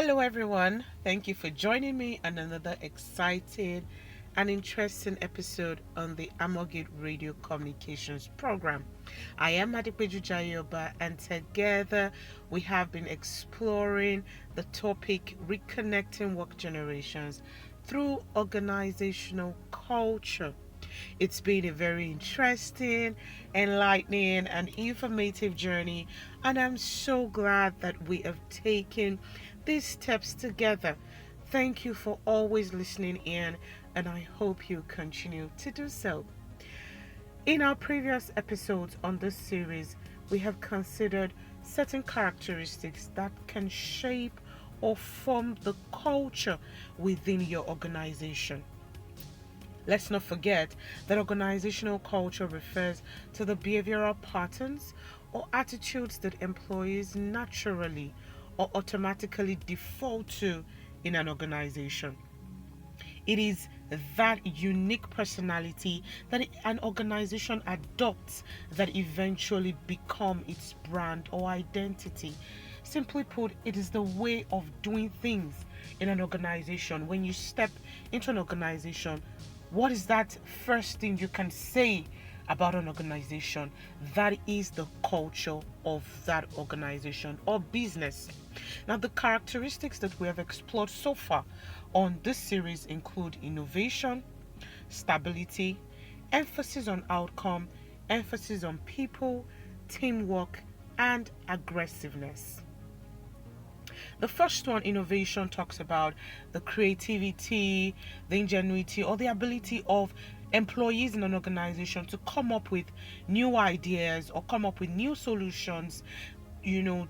Hello, everyone. Thank you for joining me on another exciting and interesting episode on the Amogate Radio Communications Program. I am Adipeju Jayoba, and together we have been exploring the topic Reconnecting Work Generations through organizational culture. It's been a very interesting, enlightening, and informative journey, and I'm so glad that we have taken these steps together. Thank you for always listening in, and I hope you continue to do so. In our previous episodes on this series, we have considered certain characteristics that can shape or form the culture within your organization. Let's not forget that organizational culture refers to the behavioral patterns or attitudes that employees naturally or automatically default to in an organization. It is that unique personality that an organization adopts that eventually become its brand or identity. Simply put, it is the way of doing things in an organization. When you step into an organization, what is that first thing you can say about an organization? That is the culture of that organization or business. Now, the characteristics that we have explored so far on this series include innovation, stability, emphasis on outcome, emphasis on people, teamwork, and aggressiveness. The first one, innovation, talks about the creativity, the ingenuity, or the ability of employees in an organization to come up with new ideas or come up with new solutions, you know,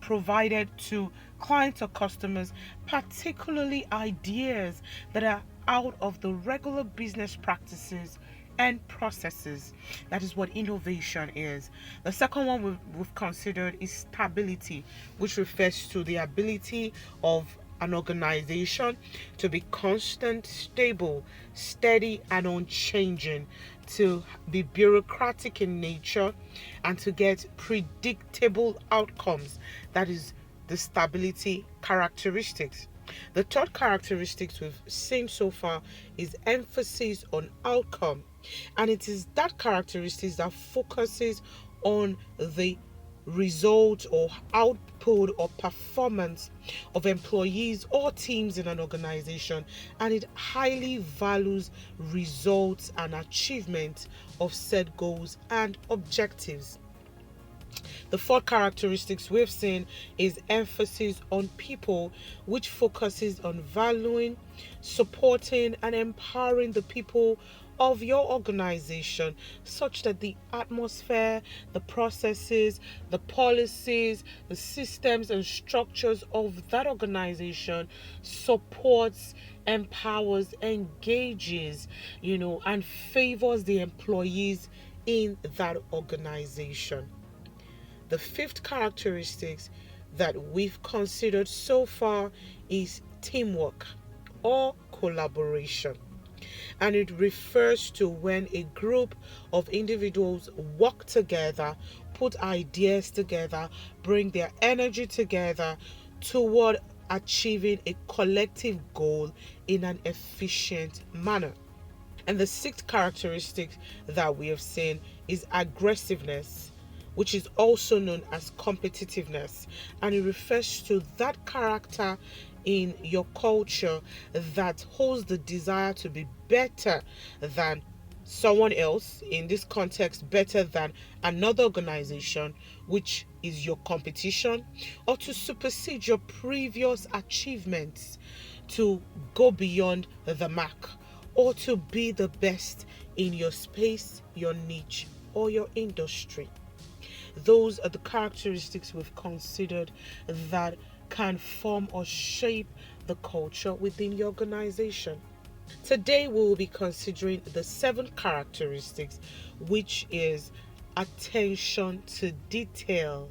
provided to clients or customers, particularly ideas that are out of the regular business practices and processes. That is what innovation is. The second one we've considered is stability, which refers to the ability of an organization to be constant, stable, steady, and unchanging, to be bureaucratic in nature, and to get predictable outcomes. That is the stability characteristics. The third characteristics we've seen so far is emphasis on outcome, and it is that characteristics that focuses on the result or output or performance of employees or teams in an organization, and it highly values results and achievement of set goals and objectives. The fourth characteristics we've seen is emphasis on people, which focuses on valuing, supporting, and empowering the people of your organization such that the atmosphere, the processes, the policies, the systems and structures of that organization supports, empowers, engages, and favors the employees in that organization. The fifth characteristics that we've considered so far is teamwork or collaboration. And it refers to when a group of individuals work together, put ideas together, bring their energy together toward achieving a collective goal in an efficient manner. And the sixth characteristic that we have seen is aggressiveness, which is also known as competitiveness, and it refers to that character in your culture that holds the desire to be better than someone else, in this context better than another organization, which is your competition, or to supersede your previous achievements, to go beyond the mark, or to be the best in your space, your niche, or your industry. Those are the characteristics we've considered that can form or shape the culture within your organization. Today we will be considering the seventh characteristics, which is attention to detail.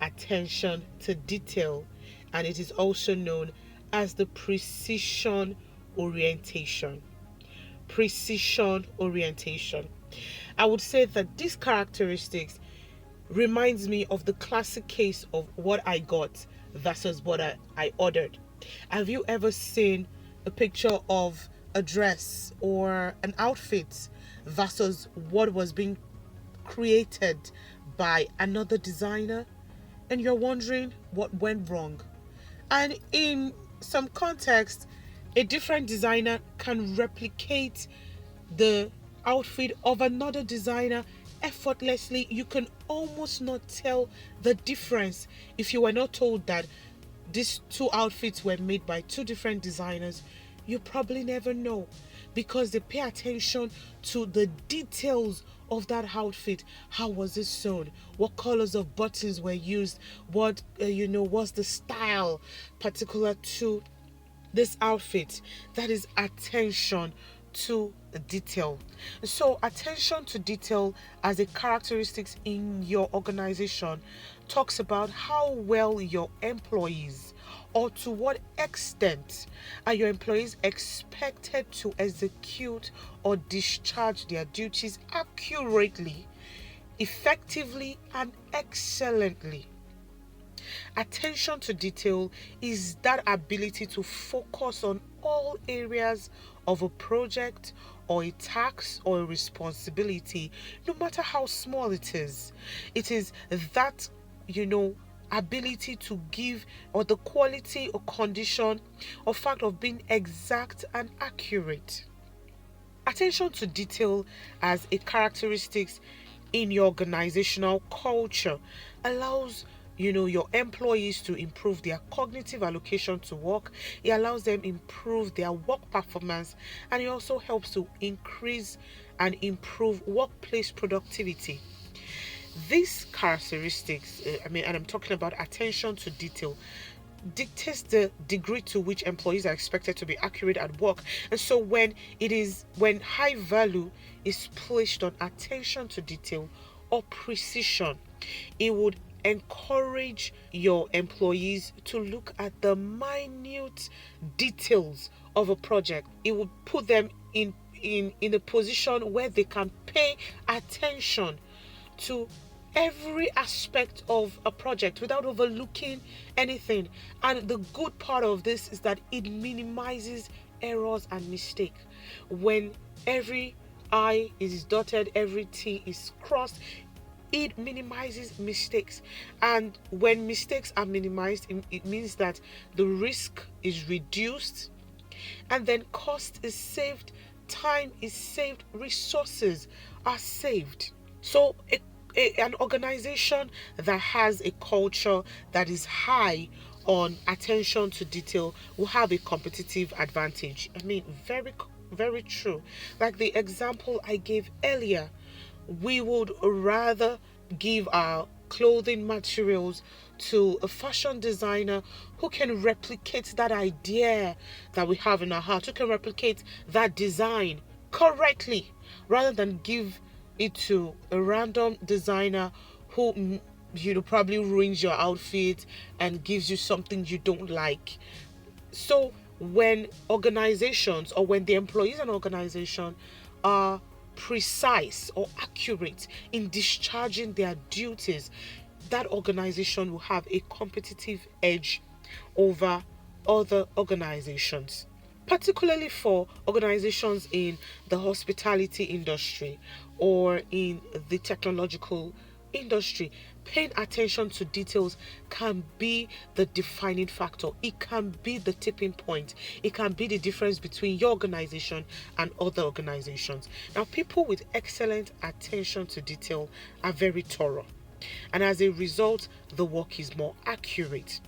Attention to detail, and it is also known as the precision orientation. Precision orientation. I would say that these characteristics reminds me of the classic case of what I got versus what I ordered? Have you ever seen a picture of a dress or an outfit versus what was being created by another designer? And you're wondering what went wrong. And in some context, a different designer can replicate the outfit of another designer effortlessly. You can almost not tell the difference if you were not told that these two outfits were made by two different designers. You probably never know because they pay attention to the details of that outfit. How was it sewn? What colors of buttons were used? What was the style particular to this outfit? That is attention to detail. So attention to detail as a characteristics in your organization talks about how well your employees, or to what extent are your employees expected to execute or discharge their duties accurately, effectively, and excellently. Attention to detail is that ability to focus on all areas of a project or a task or a responsibility, no matter how small it is. It is that, ability to give, or the quality or condition or fact of being exact and accurate. Attention to detail as a characteristics in your organizational culture allows your employees to improve their cognitive allocation to work. It allows them improve their work performance, and it also helps to increase and improve workplace productivity. These characteristics, and I'm talking about attention to detail, dictates the degree to which employees are expected to be accurate at work. And so when high value is placed on attention to detail or precision, it would encourage your employees to look at the minute details of a project. It would put them in a position where they can pay attention to every aspect of a project without overlooking anything. And the good part of this is that it minimizes errors and mistakes. When every I is dotted, every T is crossed, it minimizes mistakes. And when mistakes are minimized, it means that the risk is reduced, and then cost is saved, time is saved, resources are saved. So an organization that has a culture that is high on attention to detail will have a competitive advantage. Very, very true. Like the example I gave earlier, we would rather give our clothing materials to a fashion designer who can replicate that idea that we have in our heart, who can replicate that design correctly, rather than give it to a random designer who probably ruins your outfit and gives you something you don't like. So when organizations, or when the employees in an organization are precise or accurate in discharging their duties, that organization will have a competitive edge over other organizations, particularly for organizations in the hospitality industry or in the technological industry. Paying attention to details can be the defining factor. It can be the tipping point. It can be the difference between your organization and other organizations. Now, people with excellent attention to detail are very thorough, and as a result, the work is more accurate.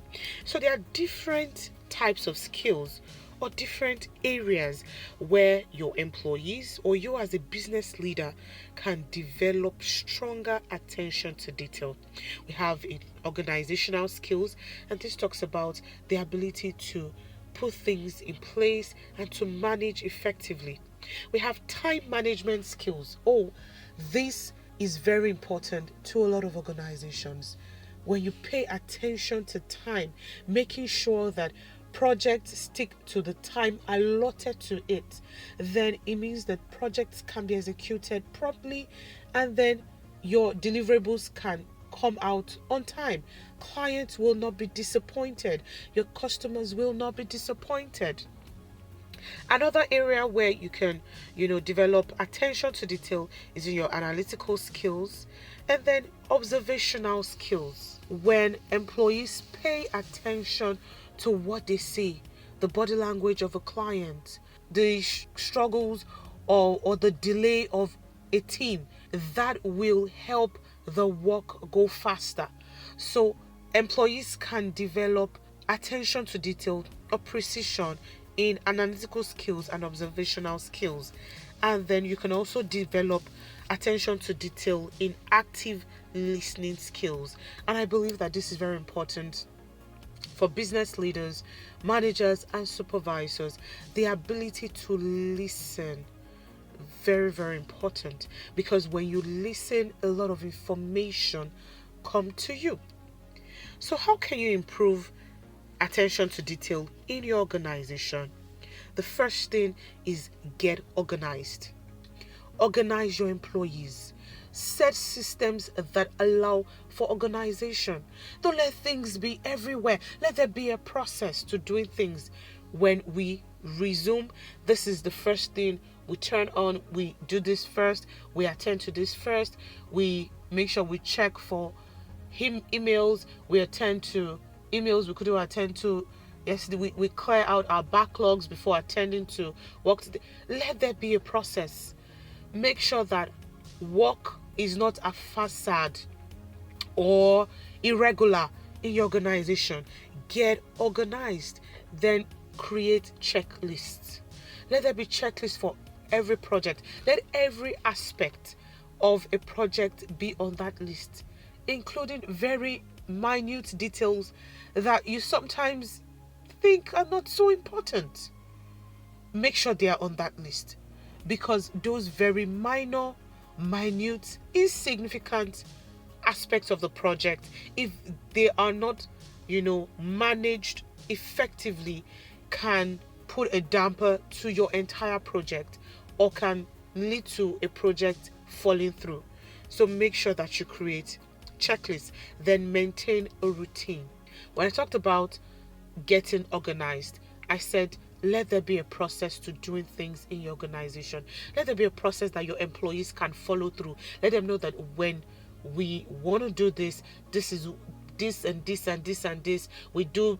So there are different types of skills or different areas where your employees or you as a business leader can develop stronger attention to detail. We have organizational skills, and this talks about the ability to put things in place and to manage effectively. We have time management skills. This is very important to a lot of organizations. When you pay attention to time, making sure that projects stick to the time allotted to it, then it means that projects can be executed properly, and then your deliverables can come out on time. Clients will not be disappointed. Your customers will not be disappointed. Another area where you can, develop attention to detail is in your analytical skills and then observational skills. When employees pay attention to what they see, the body language of a client, the struggles or the delay of a team, that will help the work go faster. So employees can develop attention to detail or precision in analytical skills and observational skills. And then you can also develop attention to detail in active listening skills. And I believe that this is very important for business leaders, managers, and supervisors. The ability to listen, very, very important, because when you listen, a lot of information come to you. So how can you improve attention to detail in your organization? The first thing is get organized. Organize your employees. Set systems that allow for organization. Don't let things be everywhere. Let there be a process to doing things. When we resume, this is the first thing we turn on. We do this first. We attend to this first. We make sure we check for emails. We attend to emails. We could attend to. Yesterday, we clear out our backlogs before attending to work today. Let there be a process. Make sure that work is not a facade or irregular in your organization. Get organized. Then create checklists. Let there be checklists for every project. Let every aspect of a project be on that list, including very minute details that you sometimes think are not so important. Make sure they are on that list, because those very minute, insignificant aspects of the project, if they are not, managed effectively, can put a damper to your entire project or can lead to a project falling through. So make sure that you create checklists, then maintain a routine. When I talked about getting organized, I said let there be a process to doing things in your organization. Let there be a process that your employees can follow through. Let them know that when we want to do this, this is this and this and this and this. We do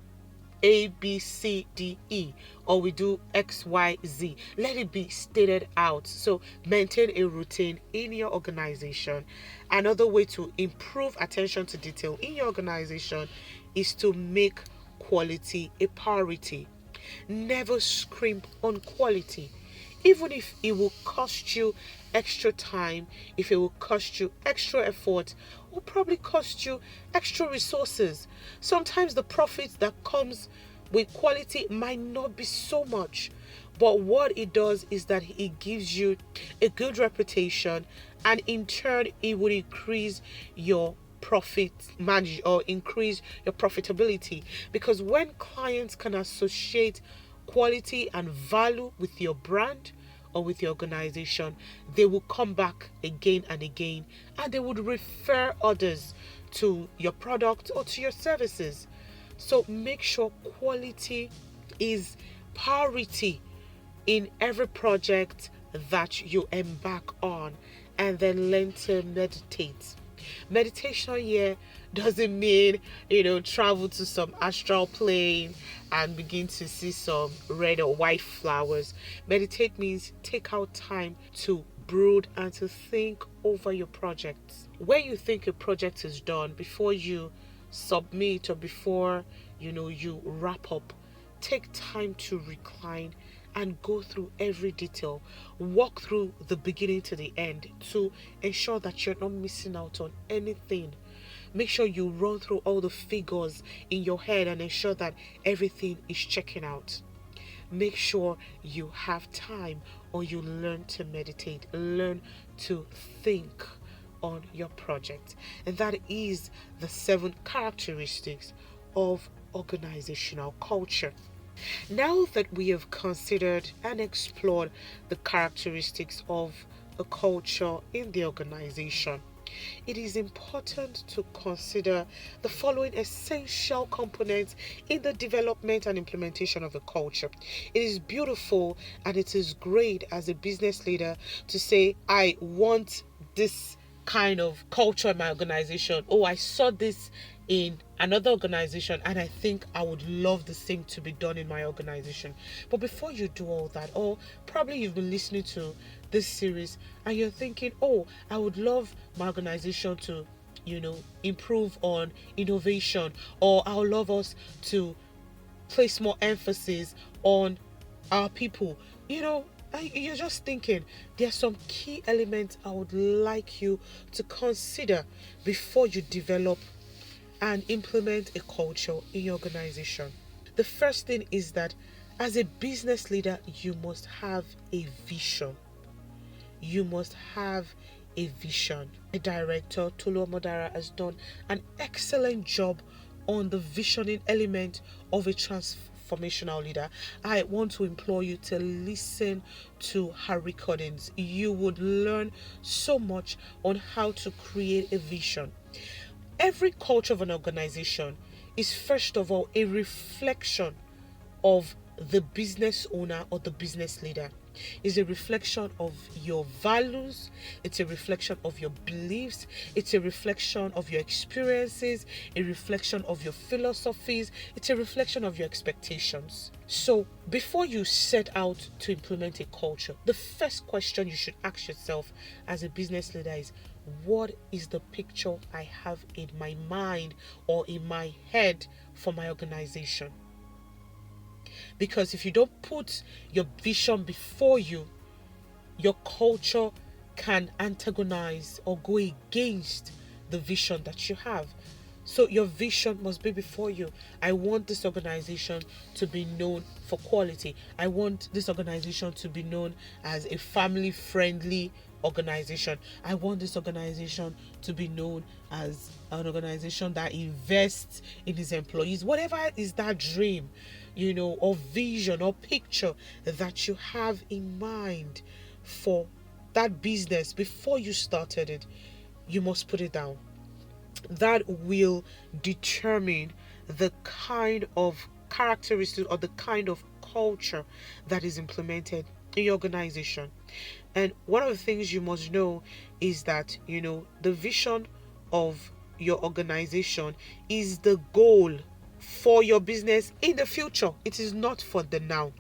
A, B, C, D, E, or we do X, Y, Z. Let it be stated out. So maintain a routine in your organization. Another way to improve attention to detail in your organization is to make quality a priority. Never scrimp on quality. Even if it will cost you extra time, if it will cost you extra effort, will probably cost you extra resources. Sometimes the profit that comes with quality might not be so much, but what it does is that it gives you a good reputation, and in turn it will increase your profit manage or increase your profitability, because when clients can associate quality and value with your brand or with your organization, they will come back again and again, and they would refer others to your product or to your services. So make sure quality is priority in every project that you embark on, and then learn to meditate. Meditation here doesn't mean, travel to some astral plane and begin to see some red or white flowers. Meditate means take out time to brood and to think over your projects. When you think a project is done, before you submit or before you wrap up, take time to recline and go through every detail. Walk through the beginning to the end to ensure that you're not missing out on anything. Make sure you run through all the figures in your head and ensure that everything is checking out. Make sure you have time, or you learn to meditate, learn to think on your project. And that is the 7 characteristics of organizational culture. Now that we have considered and explored the characteristics of a culture in the organization, it is important to consider the following essential components in the development and implementation of a culture. It is beautiful and it is great as a business leader to say, I want this kind of culture in my organization. Oh, I saw this in another organization and I think I would love the same to be done in my organization. But before you do all that, or probably you've been listening to this series and you're thinking, oh, I would love my organization to, improve on innovation, or I would love us to place more emphasis on our people. You're just thinking there are some key elements I would like you to consider before you develop and implement a culture in your organization. The first thing is that as a business leader, you must have a vision. You must have a vision. The director, Tolu Omodara, has done an excellent job on the visioning element of a transformational leader. I want to implore you to listen to her recordings. You would learn so much on how to create a vision. Every culture of an organization is first of all a reflection of the business owner or the business leader. It's a reflection of your values, it's a reflection of your beliefs, it's a reflection of your experiences, a reflection of your philosophies, it's a reflection of your expectations. So before you set out to implement a culture, the first question you should ask yourself as a business leader is, what is the picture I have in my mind or in my head for my organization? Because if you don't put your vision before you, your culture can antagonize or go against the vision that you have. So your vision must be before you. I want this organization to be known for quality. I want this organization to be known as a family-friendly organization. I want this organization to be known as an organization that invests in its employees. Whatever is that dream, or vision or picture that you have in mind for that business before you started it, you must put it down. That will determine the kind of characteristics or the kind of culture that is implemented in your organization. And one of the things you must know is that, the vision of your organization is the goal for your business in the future. It is not for the now.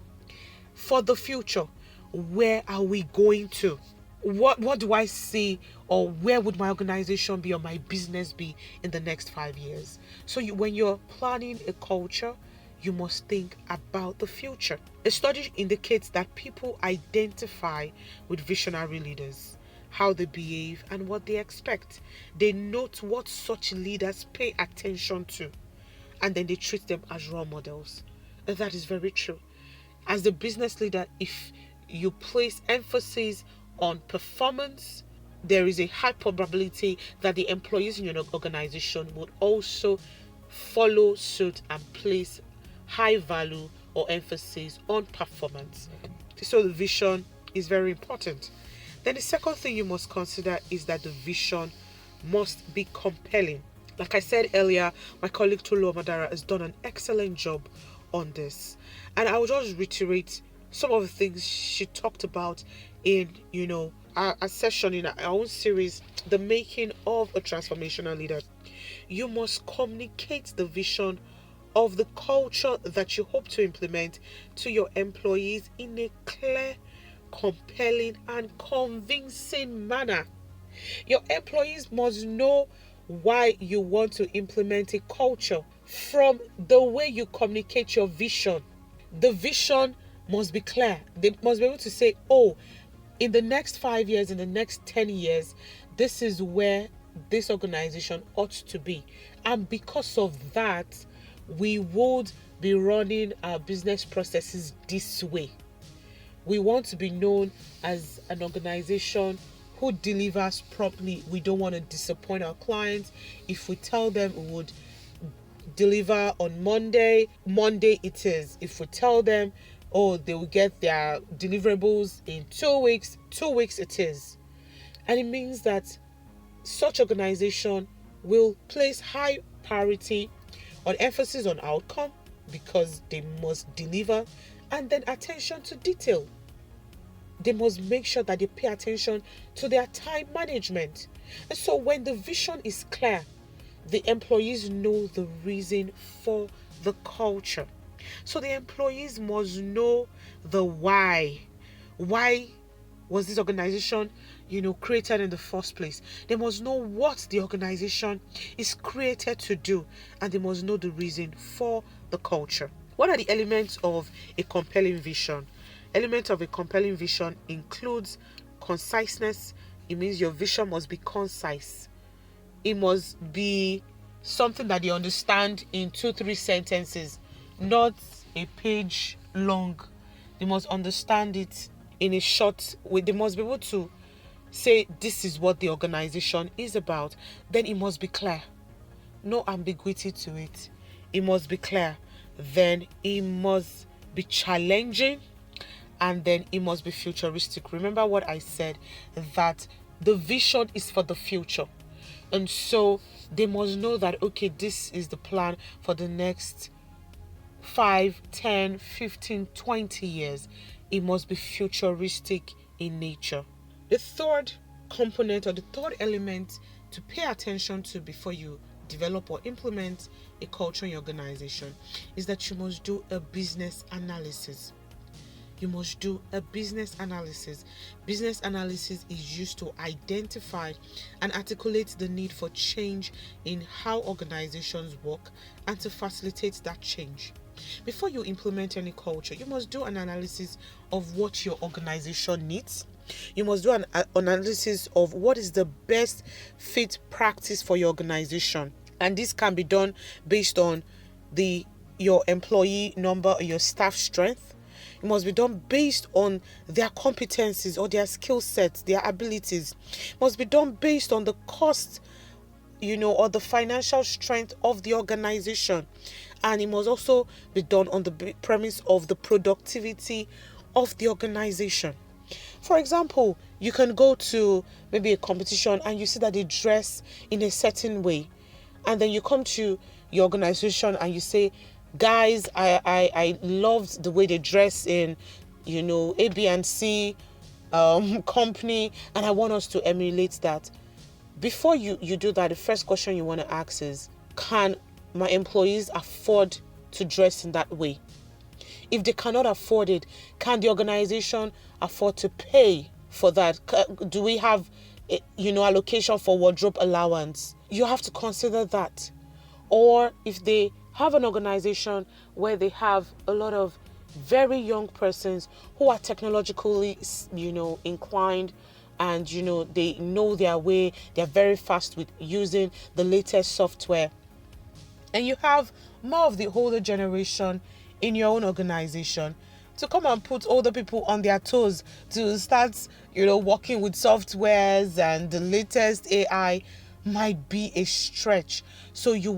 For the future, where are we going to? What do I see, or where would my organization be or my business be in the next 5 years? So when you're planning a culture, you must think about the future. A study indicates that people identify with visionary leaders, how they behave and what they expect. They note what such leaders pay attention to, and then they treat them as role models. And that is very true. As a business leader, if you place emphasis on performance, there is a high probability that the employees in your organization would also follow suit and place high value or emphasis on performance. So the vision is very important. Then the second thing you must consider is that the vision must be compelling. Like I said earlier, my colleague Tolu Omodara has done an excellent job on this. And I will just reiterate some of the things she talked about in, a session in our own series, The Making of a Transformational Leader. You must communicate the vision of the culture that you hope to implement to your employees in a clear, compelling, and convincing manner. Your employees must know why you want to implement a culture from the way you communicate your vision. The vision must be clear. They must be able to say, oh, in the next 5 years, in the next 10 years, this is where this organization ought to be. And because of that, we would be running our business processes this way. We want to be known as an organization who delivers properly. We don't want to disappoint our clients. If we tell them we would deliver on Monday it is. If we tell them, oh, they will get their deliverables in 2 weeks it is. And it means that such organization will place high priority on emphasis on outcome because they must deliver, and then attention to detail. They must make sure that they pay attention to their time management. And so when the vision is clear, the employees know the reason for the culture. So the employees must know the why. Why was this organization, created in the first place? They must know what the organization is created to do, and they must know the reason for the culture. What are the elements of a compelling vision? Elements of a compelling vision includes conciseness. It means your vision must be concise. It must be something that they understand in 2-3 sentences, not a page long. They must understand it in a short way. They must be able to say this is what the organization is about. Then it must be clear. No ambiguity to it. It must be clear. Then it must be challenging, and then it must be futuristic. Remember what I said, that the vision is for the future. And so they must know that, okay, this is the plan for the next 5, 10, 15, 20 years. It must be futuristic in nature. The third component, or the third element to pay attention to before you develop or implement a culture in your organization, is that you must do a business analysis. You must do a business analysis. Business analysis is used to identify and articulate the need for change in how organizations work and to facilitate that change. Before you implement any culture, you must do an analysis of what your organization needs. You must do an analysis of what is the best fit practice for your organization. And this can be done based on your employee number or your staff strength. It must be done based on their competencies or their skill sets, their abilities. It must be done based on the cost, or the financial strength of the organization. And it must also be done on the premise of the productivity of the organization. For example, you can go to maybe a competition and you see that they dress in a certain way. And then you come to your organization and you say, guys, I loved the way they dress in, A, B, and C company, and I want us to emulate that. Before you do that, the first question you want to ask is, can my employees afford to dress in that way? If they cannot afford it, can the organization afford to pay for that? Do we have, allocation for wardrobe allowance? You have to consider that. Or if they have an organization where they have a lot of very young persons who are technologically, inclined, and, they know their way, they're very fast with using the latest software. And you have more of the older generation in your own organization, to come and put older people on their toes to start, working with softwares and the latest AI might be a stretch. So you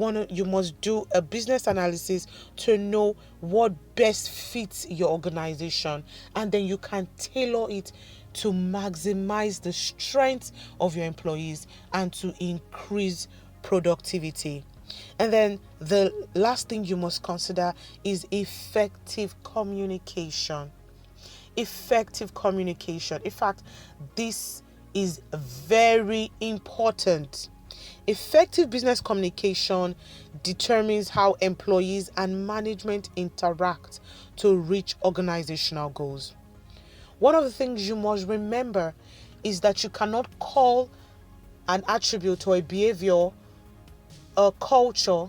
must do a business analysis to know what best fits your organization, and then you can tailor it to maximize the strength of your employees and to increase productivity. And then the last thing you must consider is effective communication. Effective communication. In fact, this is very important. Effective business communication determines how employees and management interact to reach organizational goals. One of the things you must remember is that you cannot call an attribute or a behavior a culture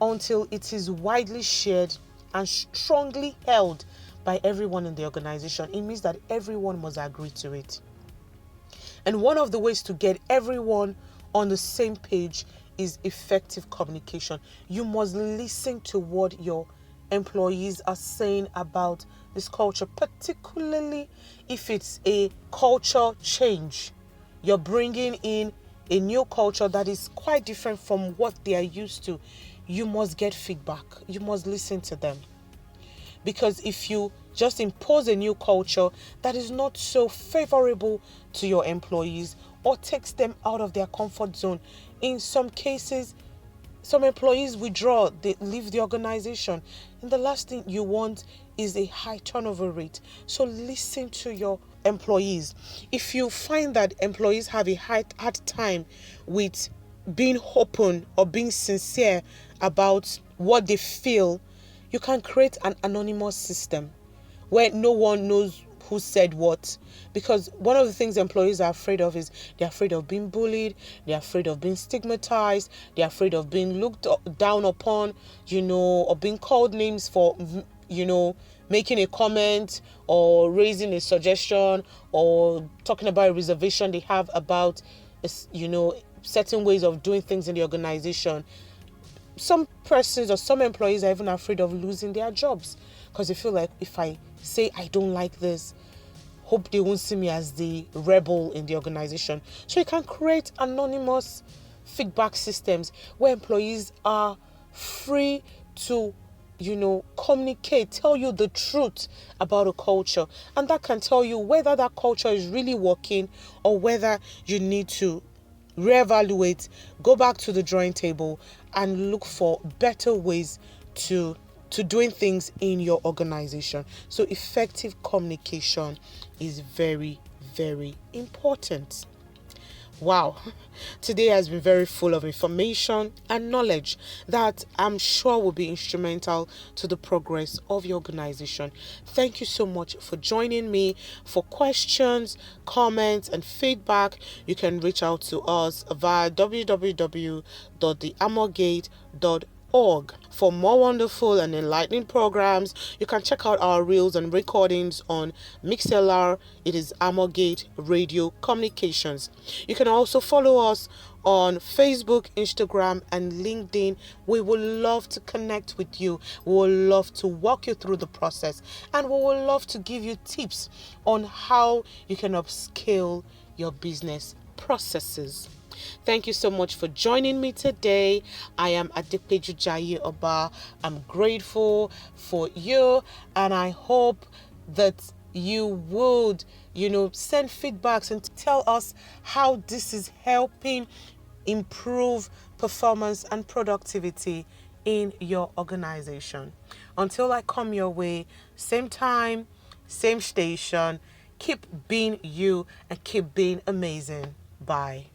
until it is widely shared and strongly held by everyone in the organization. It means that everyone must agree to it. And one of the ways to get everyone on the same page is effective communication. You must listen to what your employees are saying about this culture, particularly if it's a culture change. You're bringing in a new culture that is quite different from what they are used to. You must get feedback. You must listen to them. Because if you just impose a new culture that is not so favorable to your employees or takes them out of their comfort zone. In some cases, some employees withdraw, they leave the organization. And the last thing you want is a high turnover rate. So listen to your employees. If you find that employees have a hard time with being open or being sincere about what they feel, you can create an anonymous system where no one knows who said what. Because one of the things employees are afraid of is they're afraid of being bullied, they're afraid of being stigmatized, they're afraid of being looked down upon, or being called names for, making a comment or raising a suggestion or talking about a reservation they have about, certain ways of doing things in the organization. Some persons or some employees are even afraid of losing their jobs because they feel like, if I say I don't like this, hope they won't see me as the rebel in the organization. So you can create anonymous feedback systems where employees are free to communicate, tell you the truth about a culture, and that can tell you whether that culture is really working or whether you need to reevaluate, go back to the drawing table and look for better ways to doing things in your organization. So effective communication is very, very important. Wow, today has been very full of information and knowledge that I'm sure will be instrumental to the progress of your organization. Thank you so much for joining me. For questions, comments, and feedback, you can reach out to us via www.theamorgate.org. For more wonderful and enlightening programs, you can check out our reels and recordings on MixLR. It is Amorgate Radio Communications. You can also follow us on Facebook, Instagram, and LinkedIn. We would love to connect with you. We would love to walk you through the process, and we would love to give you tips on how you can upscale your business processes. Thank you so much for joining me today. I am Adepeju Jaye Oba. I'm grateful for you, and I hope that you would, send feedbacks and tell us how this is helping improve performance and productivity in your organization. Until I come your way, same time, same station, keep being you and keep being amazing. Bye.